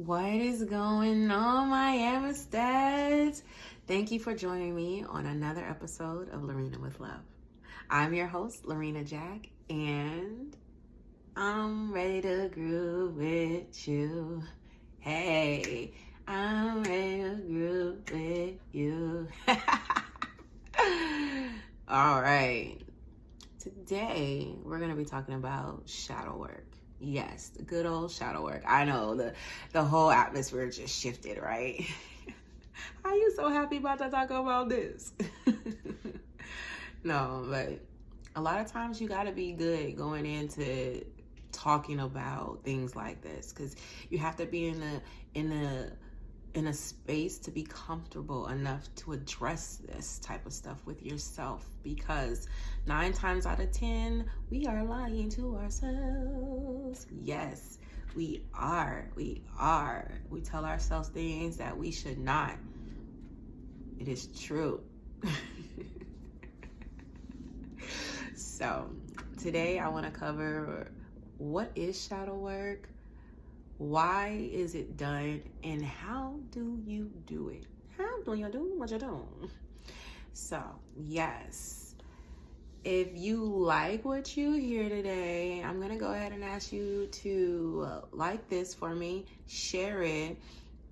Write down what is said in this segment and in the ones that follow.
What is going on, my Amisteds? Thank you for joining me on another episode of LaRenna with Love. I'm your host, LaRenna Jack, and I'm ready to groove with you. Hey, I'm ready to groove with you. All right. Today, we're going to be talking about shadow work. Yes, the good old shadow work. I know the whole atmosphere just shifted, right? Are you so happy about to talk about this? No, but a lot of times you got to be good going into talking about things like this, because you have to be in a space to be comfortable enough to address this type of stuff with yourself, because 9 times out of 10 we are lying to ourselves. Yes, we are. We tell ourselves things that we should not. It is true. So today I want to cover what is shadow work, why is it done, and how do you do it? How do you do what you do? So, yes, if you like what you hear today, I'm going to go ahead and ask you to like this for me, share it,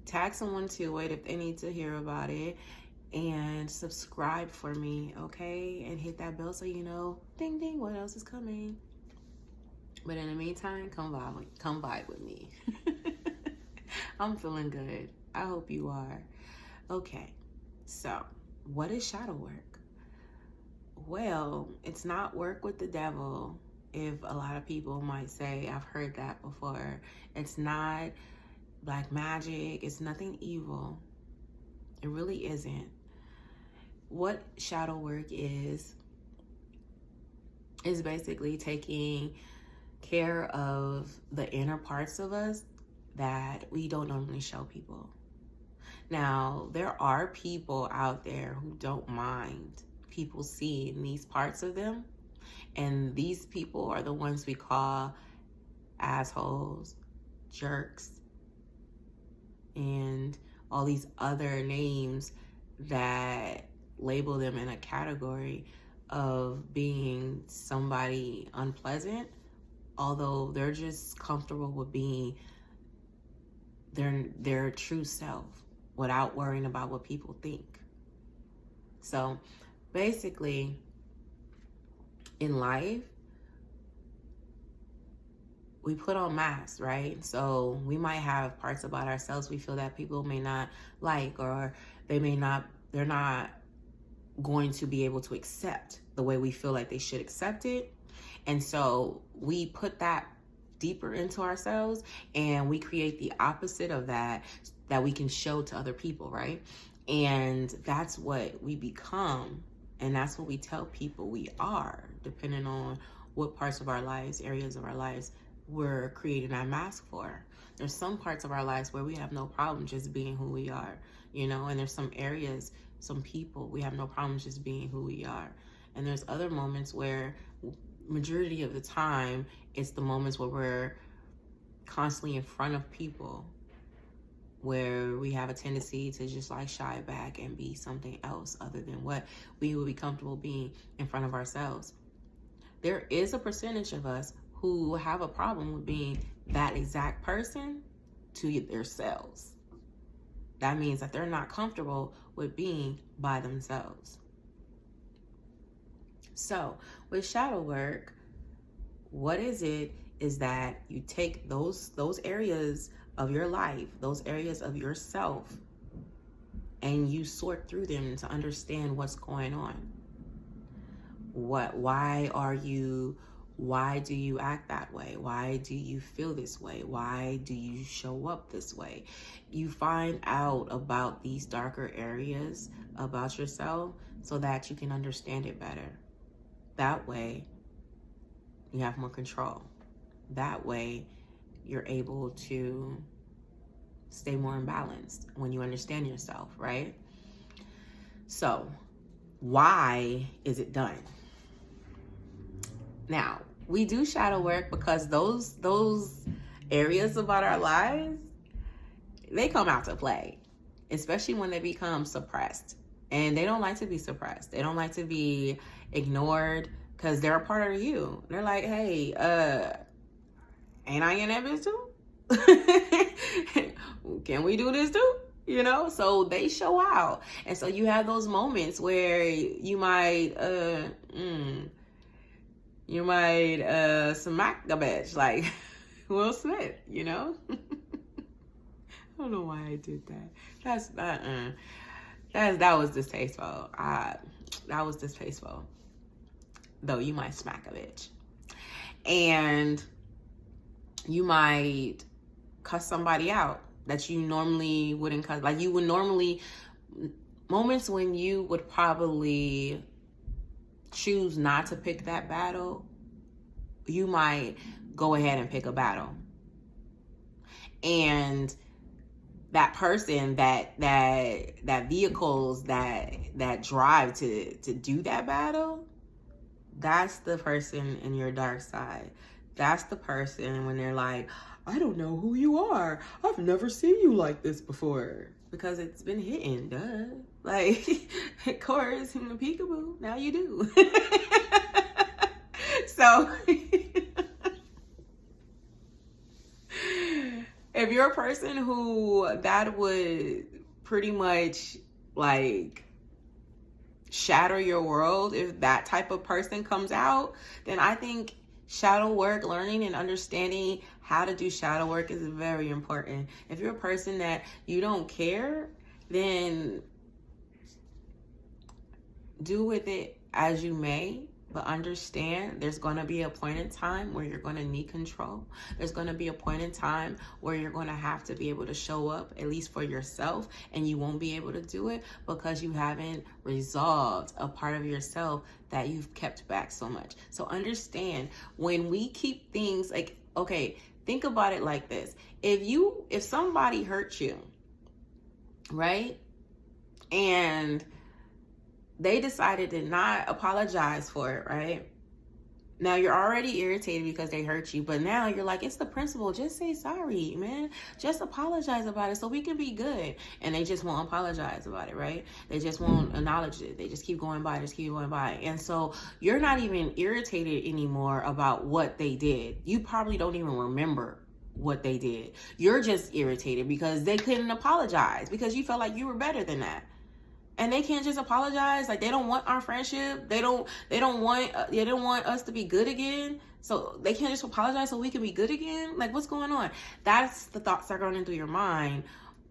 tag someone to it if they need to hear about it, and subscribe for me, okay? And hit that bell so you know, ding, ding, what else is coming. But in the meantime, come vibe with me. I'm feeling good. I hope you are. Okay, so what is shadow work? Well, it's not work with the devil, if a lot of people might say. I've heard that before. It's not black magic. It's nothing evil. It really isn't. What shadow work is basically taking care of the inner parts of us that we don't normally show people. Now, there are people out there who don't mind people seeing these parts of them, and these people are the ones we call assholes, jerks, and all these other names that label them in a category of being somebody unpleasant, although they're just comfortable with being their true self without worrying about what people think. So basically, in life, we put on masks, right? So we might have parts about ourselves we feel that people may not like, or they're not going to be able to accept the way we feel like they should accept it. And so we put that deeper into ourselves, and we create the opposite of that we can show to other people, right? And that's what we become, and that's what we tell people we are, depending on what parts of our lives, areas of our lives, we're creating that mask for. There's some parts of our lives where we have no problem just being who we are, and there's some areas, some people, we have no problem just being who we are. And there's other moments where, majority of the time, it's the moments where we're constantly in front of people, where we have a tendency to just like shy back and be something else other than what we would be comfortable being in front of ourselves. There is a percentage of us who have a problem with being that exact person to themselves. That means that they're not comfortable with being by themselves. So with shadow work, what is it is that you take those areas of your life, those areas of yourself, and you sort through them to understand what's going on. Why do you act that way? Why do you feel this way? Why do you show up this way? You find out about these darker areas about yourself so that you can understand it better. That way, you have more control. That way, you're able to stay more in balance when you understand yourself, right? So, why is it done? Now, we do shadow work because those areas about our lives they come out to play, especially when they become suppressed. And they don't like to be suppressed. They don't like to be ignored because they're a part of you. They're like, hey, ain't I in that bitch too? Can we do this too? You know, so they show out. And so you have those moments where you might smack the bitch like Will Smith, you know? I don't know why I did that. That was distasteful. That was distasteful. Though you might smack a bitch. And you might cuss somebody out that you normally wouldn't cuss. Like you would normally, moments when you would probably choose not to pick that battle, you might go ahead and pick a battle. And that person, that vehicles that drive to do that battle, that's the person in your dark side. That's the person when they're like, I don't know who you are. I've never seen you like this before. Because it's been hitting, duh. Like, of course, in the peekaboo, now you do. So, if you're a person who that would pretty much like shatter your world, if that type of person comes out, then I think shadow work, learning and understanding how to do shadow work is very important. If you're a person that you don't care, then do with it as you may, but understand there's going to be a point in time where you're going to need control. There's going to be a point in time where you're going to have to be able to show up, at least for yourself, and you won't be able to do it because you haven't resolved a part of yourself that you've kept back so much. So understand, when we keep things like, okay, think about it like this. If somebody hurt you, right? And they decided to not apologize for it, right? Now you're already irritated because they hurt you, but now you're like, it's the principle. Just say sorry, man. Just apologize about it so we can be good. And they just won't apologize about it, right? They just won't acknowledge it. They just keep going by, And so you're not even irritated anymore about what they did. You probably don't even remember what they did. You're just irritated because they couldn't apologize because you felt like you were better than that. And they can't just apologize. Like, they don't want our friendship. They don't want us to be good again. So they can't just apologize so we can be good again. Like, what's going on? That's the thoughts that are going through your mind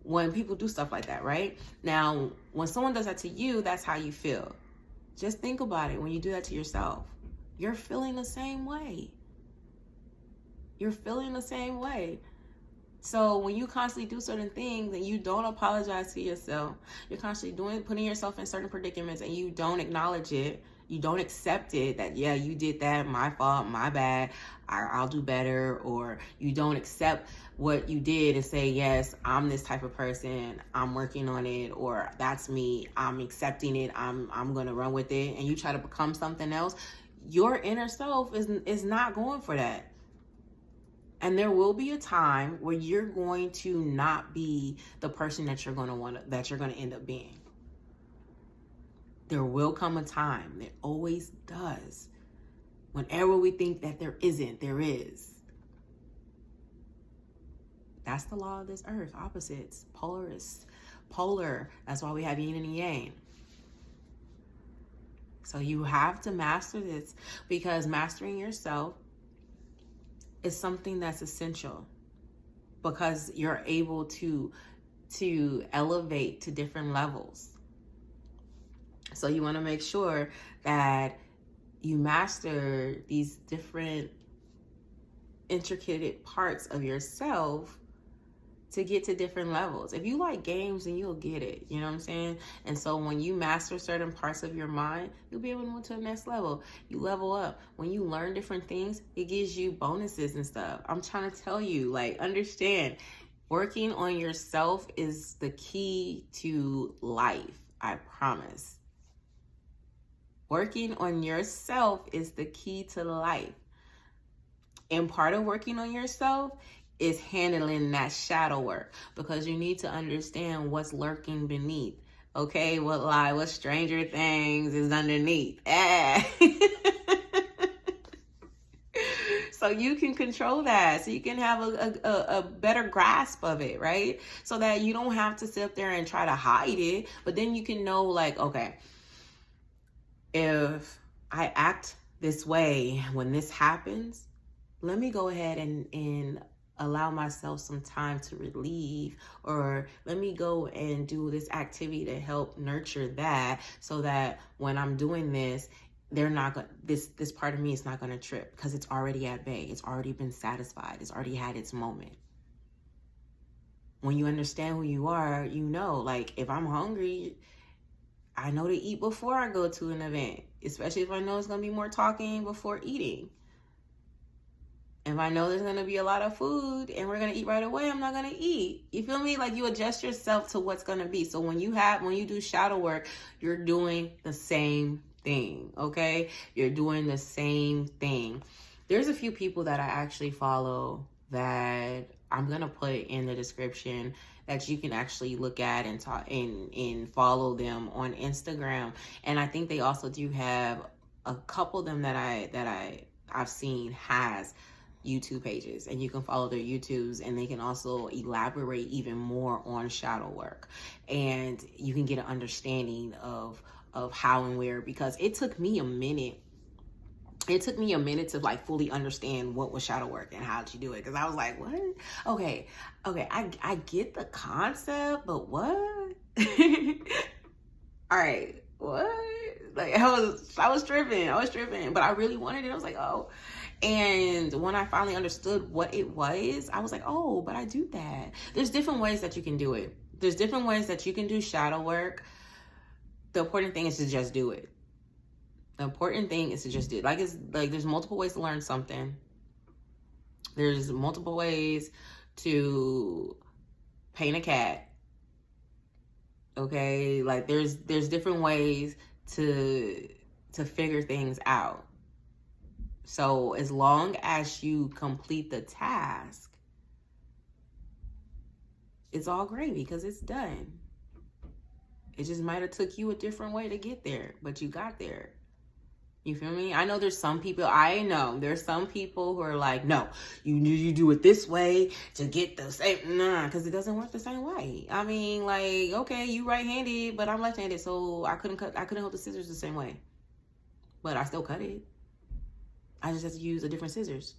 when people do stuff like that, right? Now, when someone does that to you, that's how you feel. Just think about it. When you do that to yourself, you're feeling the same way. You're feeling the same way. So when you constantly do certain things and you don't apologize to yourself, you're constantly putting yourself in certain predicaments and you don't acknowledge it, you don't accept it, that, yeah, you did that, my fault, my bad, I'll do better, or you don't accept what you did and say, yes, I'm this type of person, I'm working on it, or that's me, I'm accepting it, I'm going to run with it, and you try to become something else, your inner self is not going for that. And there will be a time where you're going to not be the person that you're going to end up being. There will come a time. It always does. Whenever we think that there isn't, there is. That's the law of this earth. Opposites, polar. That's why we have yin and yang. So you have to master this, because mastering yourself is something that's essential, because you're able to elevate to different levels. So you want to make sure that you master these different intricate parts of yourself to get to different levels. If you like games, then you'll get it. You know what I'm saying? And so when you master certain parts of your mind, you'll be able to move to the next level. You level up. When you learn different things, it gives you bonuses and stuff. I'm trying to tell you, like, understand, working on yourself is the key to life. I promise. Working on yourself is the key to life. And part of working on yourself is handling that shadow work, because you need to understand what's lurking beneath. Okay, what Stranger Things is underneath. So you can control that, so you can have a better grasp of it, right? So that you don't have to sit up there and try to hide it, but then you can know, like, okay, if I act this way when this happens, let me go ahead and allow myself some time to relieve, or let me go and do this activity to help nurture that, so that when I'm doing this, they're not going this part of me is not going to trip, because it's already at bay. It's already been satisfied. It's already had its moment. When you understand who you are, you know, like, if I'm hungry, I know to eat before I go to an event, especially if I know it's going to be more talking before eating. If I know there's going to be a lot of food and we're going to eat right away, I'm not going to eat. You feel me? Like, you adjust yourself to what's going to be. So when you do shadow work, you're doing the same thing, okay? You're doing the same thing. There's a few people that I actually follow that I'm going to put in the description that you can actually look at and talk and follow them on Instagram. And I think they also do have a couple of them that I've seen has YouTube pages, and you can follow their YouTubes, and they can also elaborate even more on shadow work, and you can get an understanding of how and where, because it took me a minute to like fully understand what was shadow work and how to do it, because I was like, what? Okay, I get the concept, but what? All right, what? Like, I was tripping, but I really wanted it. I was like, oh. And when I finally understood what it was, I was like, oh, but I do that. There's different ways that you can do it. There's different ways that you can do shadow work. The important thing is to just do it. The important thing is to just do it. Like, it's like, there's multiple ways to learn something. There's multiple ways to paint a cat. Okay? Like, there's different ways to figure things out. So as long as you complete the task, it's all gravy, because it's done. It just might have took you a different way to get there, but you got there. You feel me? I know there's some people who are like, no, you do it this way to get the same. Nah, because it doesn't work the same way. I mean, like, okay, you right-handed, but I'm left-handed, so I couldn't hold the scissors the same way. But I still cut it. I just have to use a different scissors.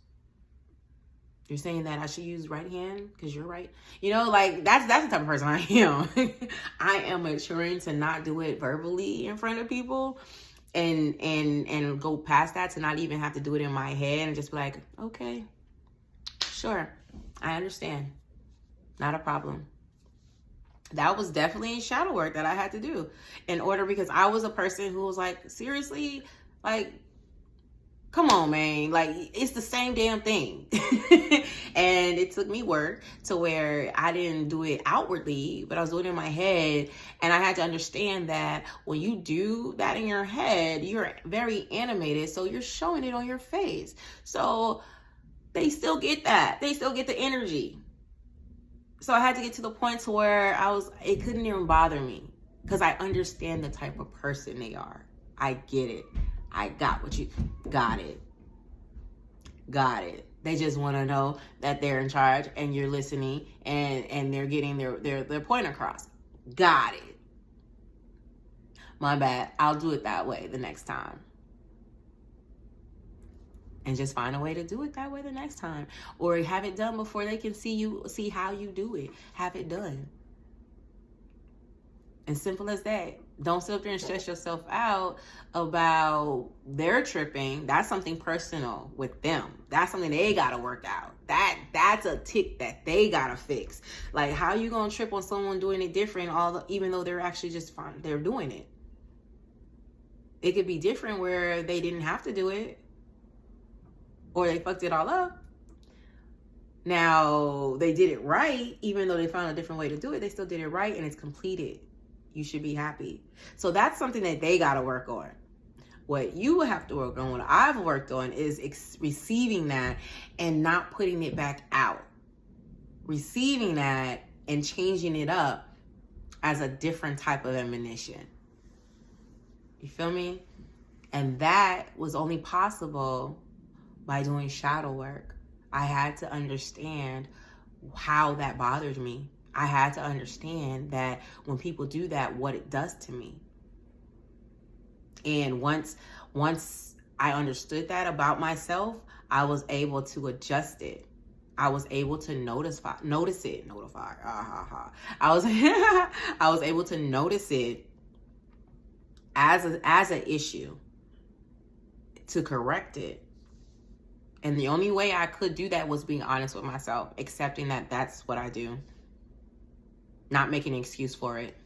You're saying that I should use right hand because you're right. You know, like, that's the type of person I am. I am maturing to not do it verbally in front of people, and go past that to not even have to do it in my head and just be like, okay, sure, I understand. Not a problem. That was definitely shadow work that I had to do in order, because I was a person who was like, seriously, like, come on, man. Like, it's the same damn thing. And it took me work to where I didn't do it outwardly, but I was doing it in my head. And I had to understand that when you do that in your head, you're very animated. So you're showing it on your face. So they still get that. They still get the energy. So I had to get to the point to where it couldn't even bother me, because I understand the type of person they are. I get it. I got what you got it. Got it. They just want to know that they're in charge and you're listening, and they're getting their point across. Got it. My bad. I'll do it that way the next time. And just find a way to do it that way the next time. Or have it done before they can see how you do it. Have it done. As simple as that. Don't sit up there and stress yourself out about their tripping. That's something personal with them. That's something they gotta work out. That's a tick that they gotta fix. Like, how you gonna trip on someone doing it different, even though they're actually just fine, they're doing it? It could be different where they didn't have to do it, or they fucked it all up. Now, they did it right, even though they found a different way to do it. They still did it right, and it's completed. You should be happy. So that's something that they got to work on. What you have to work on, what I've worked on, is receiving that and not putting it back out. receiving that and changing it up as a different type of admonition. You feel me? And that was only possible by doing shadow work. I had to understand how that bothered me. I had to understand that when people do that, what it does to me. And once I understood that about myself, I was able to adjust it. I was able to notice it. I was able to notice it as an issue, to correct it. And the only way I could do that was being honest with myself, accepting that that's what I do, not making an excuse for it.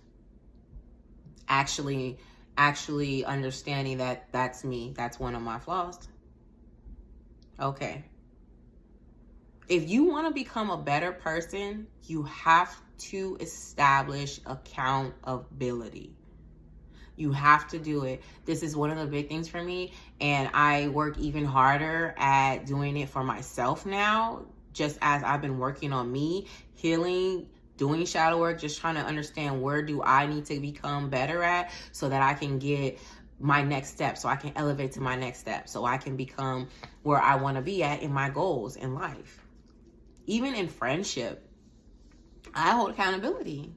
Actually understanding that that's me. That's one of my flaws. Okay. If you want to become a better person, you have to establish accountability. You have to do it. This is one of the big things for me. And I work even harder at doing it for myself now, just as I've been working on me, healing, doing shadow work, just trying to understand where do I need to become better at so that I can get my next step, so I can elevate to my next step, so I can become where I want to be at in my goals in life. Even in friendship, I hold accountability.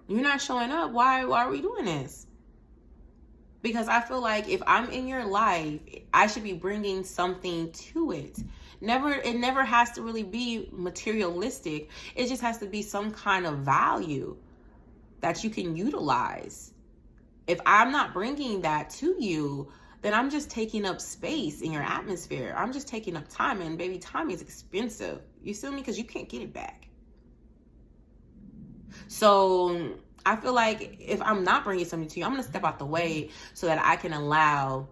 You're not showing up. Why are we doing this? Because I feel like if I'm in your life, I should be bringing something to it. It never has to really be materialistic. It just has to be some kind of value that you can utilize. If I'm not bringing that to you, then I'm just taking up space in your atmosphere. I'm just taking up time, and baby, time is expensive. You feel me? Because you can't get it back. So I feel like if I'm not bringing something to you, I'm going to step out the way so that I can allow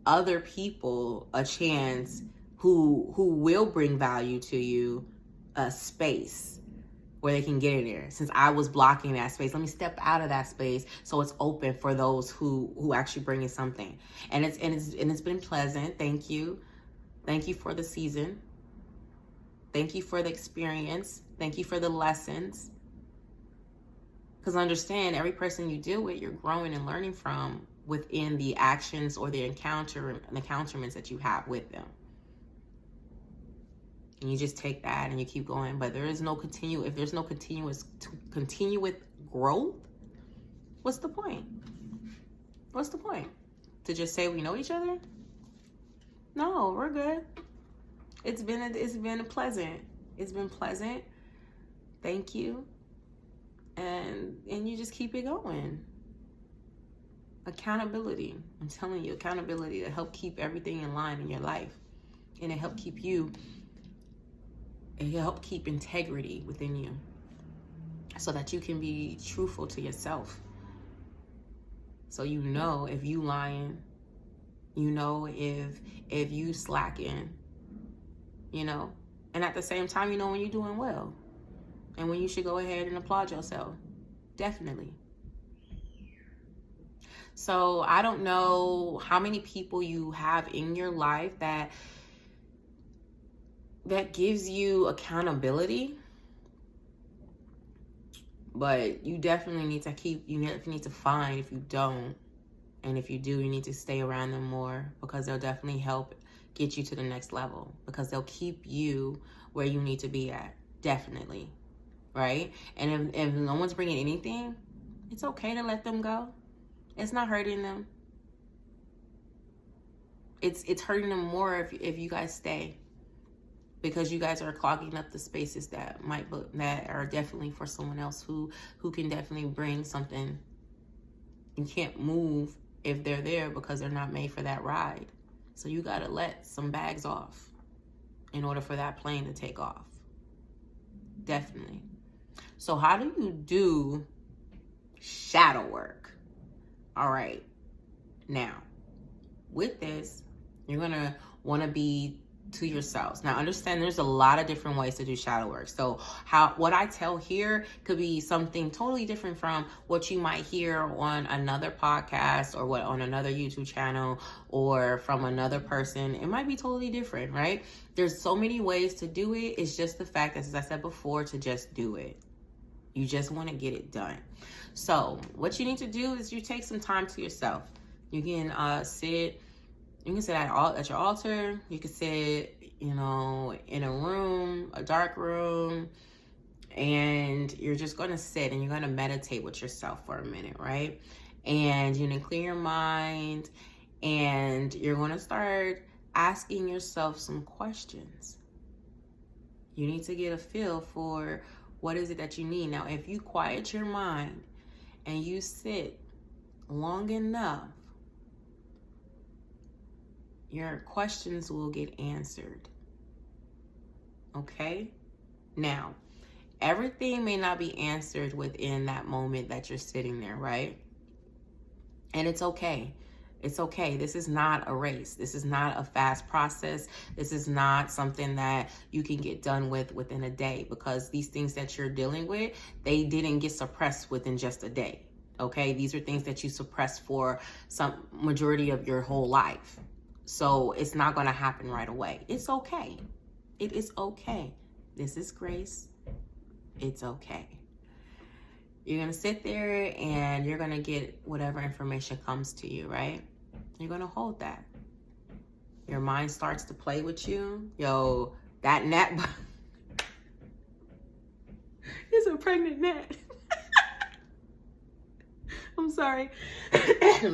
other people a chance who will bring value to you, a space where they can get in there. Since I was blocking that space, let me step out of that space so it's open for those who actually bring in something. And it's been pleasant. Thank you. Thank you for the season. Thank you for the experience. Thank you for the lessons. Because understand, every person you deal with, you're growing and learning from within the actions or the encounterments that you have with them. And you just take that and you keep going. But if there's no continuous growth, what's the point? What's the point? To just say we know each other? No, we're good. It's been pleasant. It's been pleasant. Thank you. And you just keep it going. Accountability. I'm telling you, accountability to help keep everything in line in your life. And it help keep integrity within you so that you can be truthful to yourself. So you know if you lying, you know if you slacking, you know, and at the same time, you know when you're doing well and when you should go ahead and applaud yourself. Definitely. So I don't know how many people you have in your life that gives you accountability, but you definitely need to find if you don't, and if you do, you need to stay around them more, because they'll definitely help get you to the next level, because they'll keep you where you need to be at. Definitely. Right? And if no one's bringing anything, it's okay to let them go. It's not hurting them. It's hurting them more if you guys stay, because you guys are clogging up the spaces that are definitely for someone else who can definitely bring something. You can't move if they're there because they're not made for that ride. So you got to let some bags off in order for that plane to take off. Definitely. So how do you do shadow work? All right. Now, with this, you're going to want to be to yourselves. Now, understand there's a lot of different ways to do shadow work. So what I tell here could be something totally different from what you might hear on another podcast or on another YouTube channel or from another person. It might be totally different, right? There's so many ways to do it. It's just the fact that, as I said before, to just do it. You just want to get it done. So what you need to do is you take some time to yourself. You can sit. You can sit at your altar. You can sit, in a room, a dark room, and you're just going to sit and you're going to meditate with yourself for a minute, right? And you're going to clear your mind, and you're going to start asking yourself some questions. You need to get a feel for what is it that you need. Now, if you quiet your mind and you sit long enough, your questions will get answered. Okay? Now, everything may not be answered within that moment that you're sitting there, right? And it's okay. It's okay. This is not a race. This is not a fast process. This is not something that you can get done within a day, because these things that you're dealing with, they didn't get suppressed within just a day. Okay? These are things that you suppressed for some majority of your whole life. So it's not going to happen right away. It's okay. It is okay. This is grace. It's okay. You're going to sit there and you're going to get whatever information comes to you, right? You're going to hold that. Your mind starts to play with you. Yo, that gnat is a pregnant gnat. I'm sorry.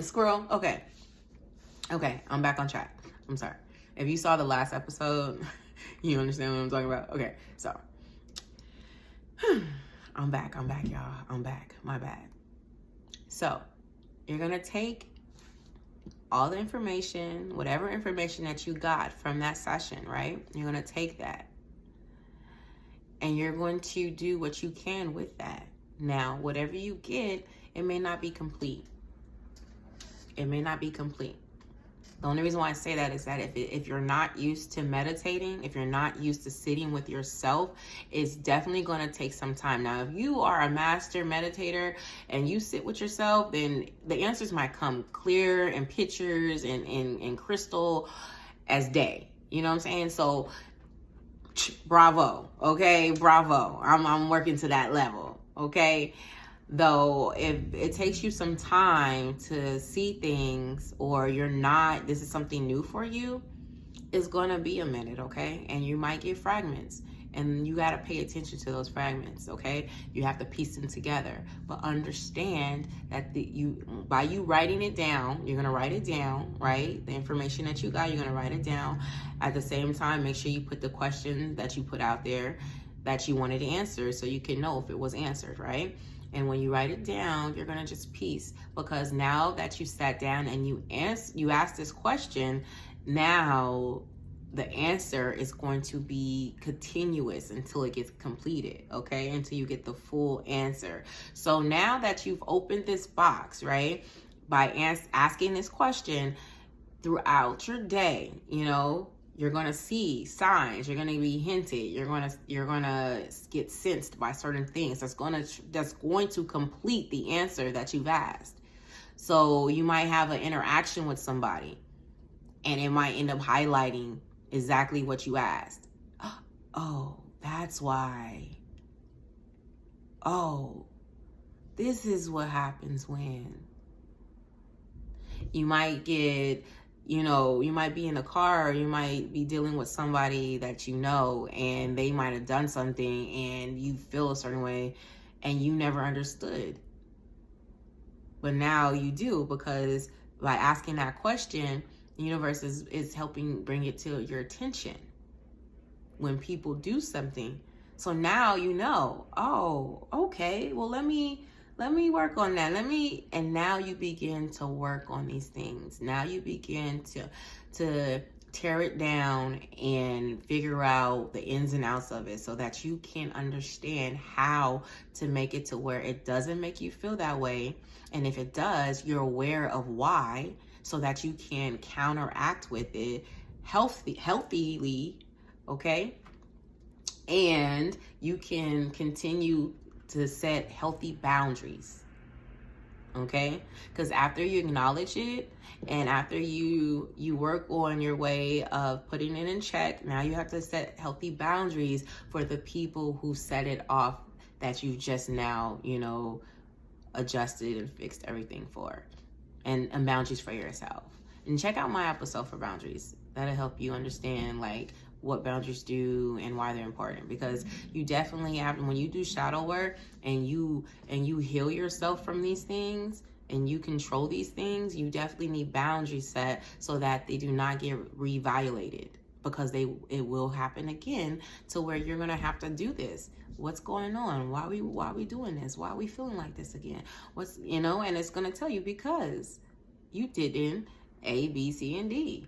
Squirrel. Okay, I'm back on track. I'm sorry. If you saw the last episode, you understand what I'm talking about. Okay, so I'm back, y'all. I'm back. My bad. So you're going to take all the information, whatever information that you got from that session, right? You're going to take that and you're going to do what you can with that. Now, whatever you get, it may not be complete. It may not be complete. The only reason why I say that is that if you're not used to meditating, if you're not used to sitting with yourself, it's definitely going to take some time. Now, if you are a master meditator and you sit with yourself, then the answers might come clear and pictures and crystal as day. You know what I'm saying? So, bravo. Okay, bravo. I'm working to that level. Okay. Though, if it takes you some time to see things, or this is something new for you, it's going to be a minute, okay? And you might get fragments, and you got to pay attention to those fragments, okay? You have to piece them together. But understand that by you writing it down, you're going to write it down, right? The information that you got, you're going to write it down. At the same time, make sure you put the question that you put out there that you wanted to answer, so you can know if it was answered, right? And when you write it down, you're going to just piece, because now that you sat down and you asked this question, now the answer is going to be continuous until it gets completed, okay? Until you get the full answer. So now that you've opened this box, right, by asking this question throughout your day, you're going to see signs, you're going to be hinted, you're going to get sensed by certain things that's going to complete the answer that you've asked. So you might have an interaction with somebody and it might end up highlighting exactly what you asked. Oh, that's why. Oh, this is what happens when. You might get, you might be in a car, or you might be dealing with somebody that and they might have done something and you feel a certain way and you never understood. But now you do, because by asking that question, the universe is helping bring it to your attention when people do something. So now oh, okay, well, let me work on that. And now you begin to work on these things. Now you begin to tear it down and figure out the ins and outs of it, so that you can understand how to make it to where it doesn't make you feel that way. And if it does, you're aware of why, so that you can counteract with it healthily, okay? And you can continue to set healthy boundaries. Okay, because after you acknowledge it and after you work on your way of putting it in check, now you have to set healthy boundaries for the people who set it off, that you just now, you know, adjusted and fixed everything for, and boundaries for yourself. And check out my episode for boundaries. That'll help you understand like what boundaries do and why they're important, because you definitely have, when you do shadow work and you heal yourself from these things and you control these things, you definitely need boundaries set so that they do not get re-violated, because it will happen again to where you're gonna have to do this. What's going on? Why are we doing this? Why are we feeling like this again? What's, you know, and it's gonna tell you because you didn't A, B, C, and D.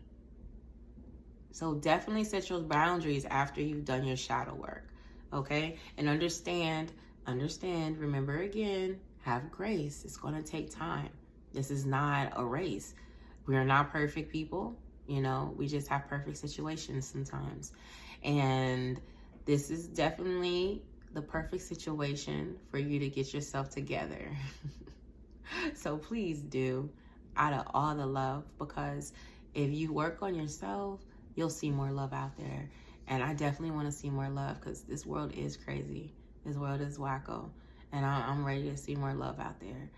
So definitely set your boundaries after you've done your shadow work, okay? And understand, remember again, have grace. It's gonna take time. This is not a race. We are not perfect people, you know, we just have perfect situations sometimes. And this is definitely the perfect situation for you to get yourself together. So please do, out of all the love, because if you work on yourself, you'll see more love out there. And I definitely want to see more love, because this world is crazy. This world is wacko. And I'm ready to see more love out there.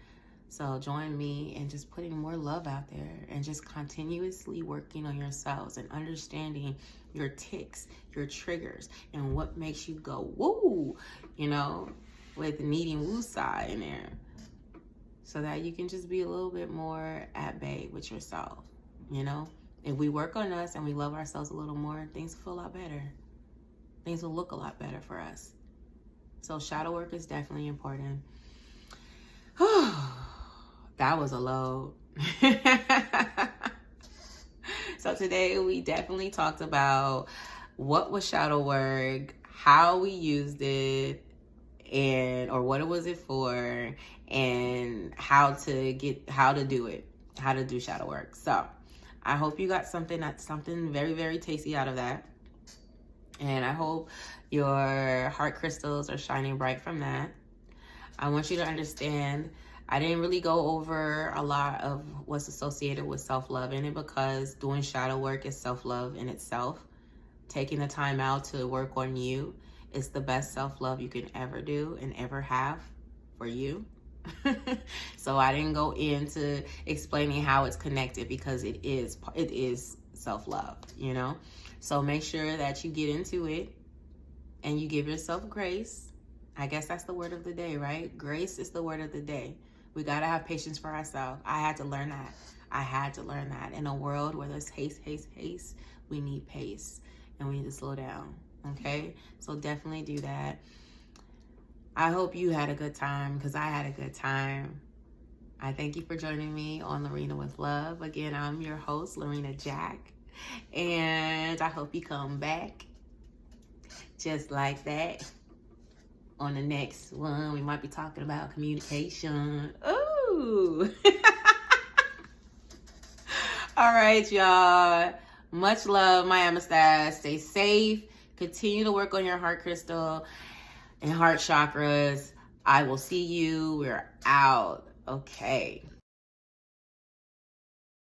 So join me in just putting more love out there and just continuously working on yourselves and understanding your tics, your triggers, and what makes you go, woo, you know, with needing woosah in there. So that you can just be a little bit more at bay with yourself, you know? If we work on us and we love ourselves a little more, things will feel a lot better. Things will look a lot better for us. So shadow work is definitely important. That was a load. So today we definitely talked about what was shadow work, how we used it, and or what it was it for, and how to do it, how to do shadow work. So I hope you got something very, very tasty out of that. And I hope your heart crystals are shining bright from that. I want you to understand, I didn't really go over a lot of what's associated with self-love in it, because doing shadow work is self-love in itself. Taking the time out to work on you is the best self-love you can ever do and ever have for you. So I didn't go into explaining how it's connected, because it is self-love, you know? So make sure that you get into it and you give yourself grace. I guess that's the word of the day, right? Grace is the word of the day. We got to have patience for ourselves. I had to learn that. In a world where there's haste, we need pace and we need to slow down, okay? So definitely do that. I hope you had a good time, because I had a good time. I thank you for joining me on LaRenna with Love. Again, I'm your host, LaRenna Jack, and I hope you come back just like that. On the next one, we might be talking about communication. Ooh. All right, y'all. Much love, my amethyst. Stay safe. Continue to work on your heart crystal and heart chakras. I will see you. We're out. Okay.